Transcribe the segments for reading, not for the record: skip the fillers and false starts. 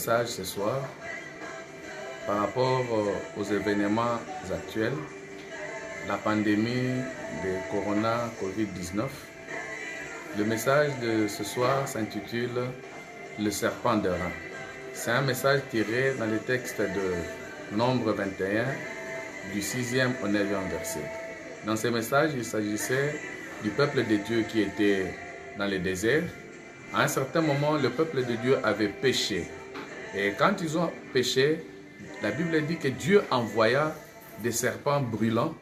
Message ce soir par rapport aux événements actuels, la pandémie de Corona Covid-19. Le message de ce soir s'intitule Le serpent de Rhin. C'est un message tiré dans le texte de Nombre 21 du 6e au 9e verset. Dans ce message, il s'agissait du peuple de Dieu qui était dans le désert. À un certain moment, le peuple de Dieu avait péché. Et quand ils ont péché, la Bible dit que Dieu envoya des serpents brûlants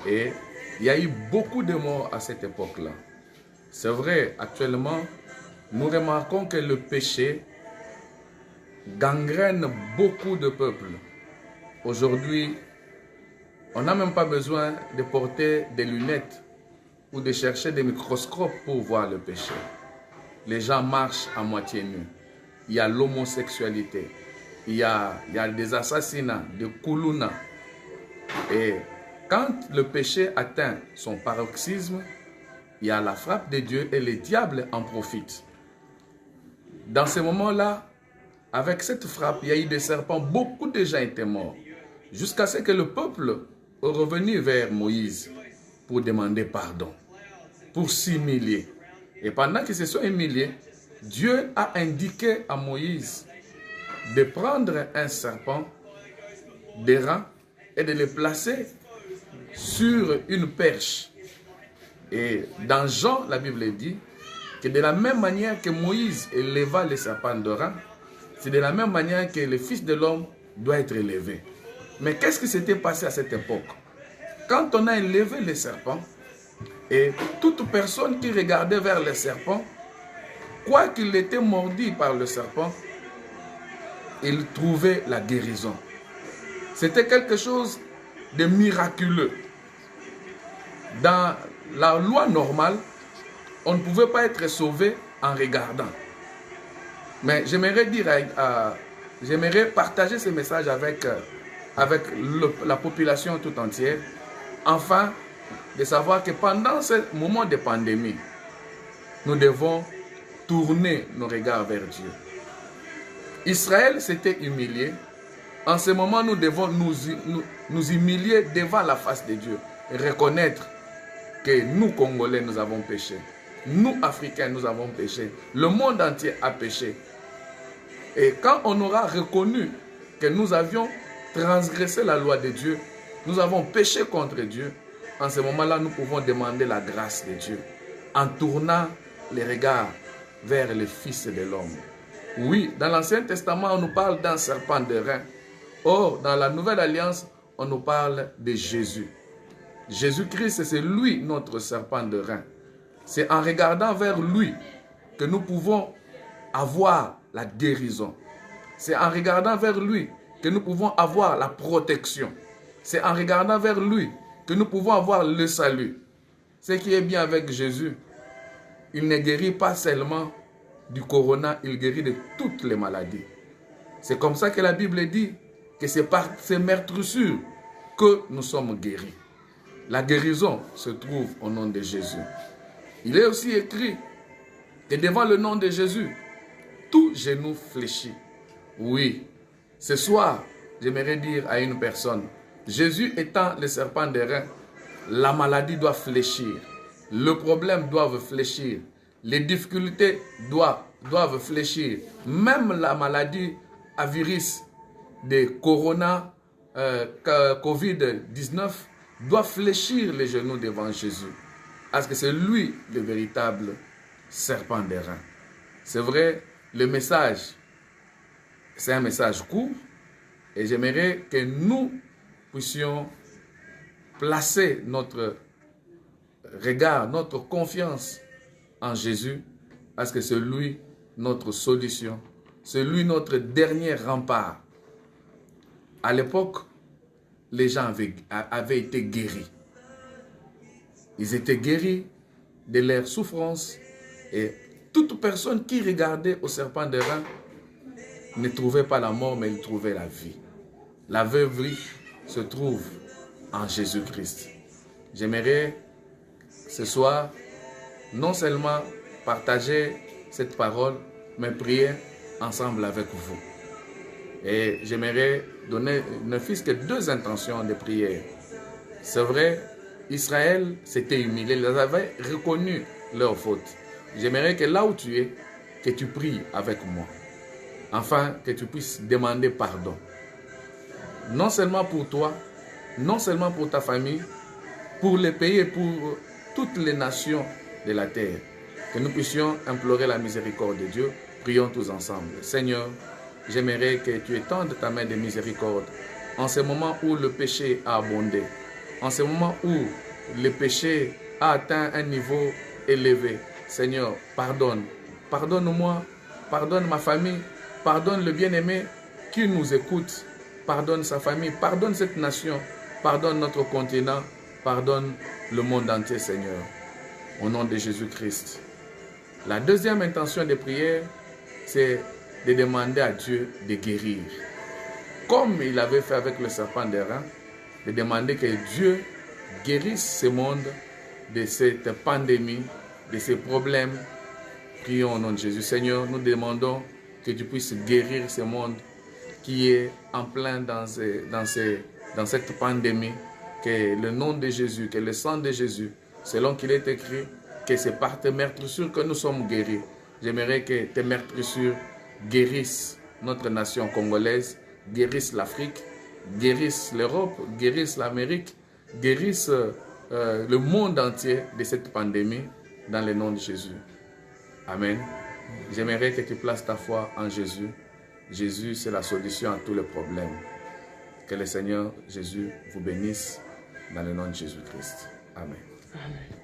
et il y a eu beaucoup de morts à cette époque-là. C'est vrai, actuellement, nous remarquons que le péché gangrène beaucoup de peuples. Aujourd'hui, on n'a même pas besoin de porter des lunettes ou de chercher des microscopes pour voir le péché. Les gens marchent à moitié nus. Il y a l'homosexualité, il y a des assassinats, des koulouna. Et quand le péché atteint son paroxysme, il y a la frappe de Dieu et le diable en profite. Dans ce moment-là, avec cette frappe, il y a eu des serpents, beaucoup de gens étaient morts. Jusqu'à ce que le peuple est revenu vers Moïse pour demander pardon, pour s'humilier. Et pendant qu'ils se sont humiliés, Dieu a indiqué à Moïse de prendre un serpent d'airain et de le placer sur une perche. Et dans Jean, la Bible dit que de la même manière que Moïse éleva le serpent d'airain, c'est de la même manière que le Fils de l'homme doit être élevé. Mais qu'est-ce qui s'était passé à cette époque? Quand on a élevé le serpent, et toute personne qui regardait vers le serpent, quoi qu'il était mordu par le serpent, il trouvait la guérison. C'était quelque chose de miraculeux. Dans la loi normale, on ne pouvait pas être sauvé en regardant. Mais j'aimerais partager ce message avec la population tout entière, afin de savoir que pendant ce moment de pandémie, nous devons tourner nos regards vers Dieu. Israël s'était humilié. En ce moment, nous devons nous humilier devant la face de Dieu et reconnaître que nous, Congolais, nous avons péché. Nous, Africains, nous avons péché. Le monde entier a péché. Et quand on aura reconnu que nous avions transgressé la loi de Dieu, nous avons péché contre Dieu, en ce moment-là, nous pouvons demander la grâce de Dieu en tournant les regards vers le Fils de l'homme. Oui, dans l'Ancien Testament, on nous parle d'un serpent d'airain. Or, dans la Nouvelle Alliance, on nous parle de Jésus. Jésus-Christ, c'est lui notre serpent d'airain. C'est en regardant vers lui que nous pouvons avoir la guérison. C'est en regardant vers lui que nous pouvons avoir la protection. C'est en regardant vers lui que nous pouvons avoir le salut. Ce qui est bien avec Jésus, il ne guérit pas seulement du corona, il guérit de toutes les maladies. C'est comme ça que la Bible dit que c'est par ces meurtrissures que nous sommes guéris. La guérison se trouve au nom de Jésus. Il est aussi écrit que devant le nom de Jésus, tout genou fléchit. Oui, ce soir, j'aimerais dire à une personne, Jésus étant le serpent d'airain, la maladie doit fléchir, le problème doit fléchir, les difficultés doivent fléchir. Même la maladie à virus de Corona, Covid-19 doit fléchir les genoux devant Jésus. Parce que c'est lui le véritable serpent d'airain. C'est vrai, le message, c'est un message court et j'aimerais que nous puissions placer notre regard, notre confiance en Jésus, parce que c'est lui notre solution, c'est lui notre dernier rempart. À l'époque, les gens avaient été guéris. Ils étaient guéris de leur souffrance et toute personne qui regardait au serpent d'airain ne trouvait pas la mort, mais il trouvait la vie. La veuverie se trouve en Jésus-Christ. J'aimerais ce soir non seulement partager cette parole, mais prier ensemble avec vous. Et j'aimerais donner ne fût-ce que 2 intentions de prière. C'est vrai, Israël s'était humilié, ils avaient reconnu leur faute. J'aimerais que là où tu es, que tu pries avec moi. Afin que tu puisses demander pardon. Non seulement pour toi, non seulement pour ta famille, pour les pays et pour toutes les nations de la terre. Que nous puissions implorer la miséricorde de Dieu. Prions tous ensemble. Seigneur, j'aimerais que tu étendes ta main de miséricorde en ce moment où le péché a abondé, en ce moment où le péché a atteint un niveau élevé. Seigneur, pardonne. Pardonne-moi, pardonne ma famille, pardonne le bien-aimé qui nous écoute, pardonne sa famille, pardonne cette nation, pardonne notre continent, pardonne le monde entier, Seigneur. Au nom de Jésus-Christ. La deuxième intention de prière, c'est de demander à Dieu de guérir. Comme il avait fait avec le serpent d'airain, de demander que Dieu guérisse ce monde de cette pandémie, de ces problèmes. Prions au nom de Jésus. Seigneur, nous demandons que tu puisses guérir ce monde qui est en plein dans cette pandémie. Que le nom de Jésus, que le sang de Jésus, selon qu'il est écrit, que c'est par tes meurtrissures que nous sommes guéris. J'aimerais que tes meurtrissures guérissent notre nation congolaise, guérissent l'Afrique, guérissent l'Europe, guérissent l'Amérique, guérissent le monde entier de cette pandémie dans le nom de Jésus. Amen. J'aimerais que tu places ta foi en Jésus. Jésus, c'est la solution à tous les problèmes. Que le Seigneur Jésus vous bénisse dans le nom de Jésus-Christ. Amen. Amen.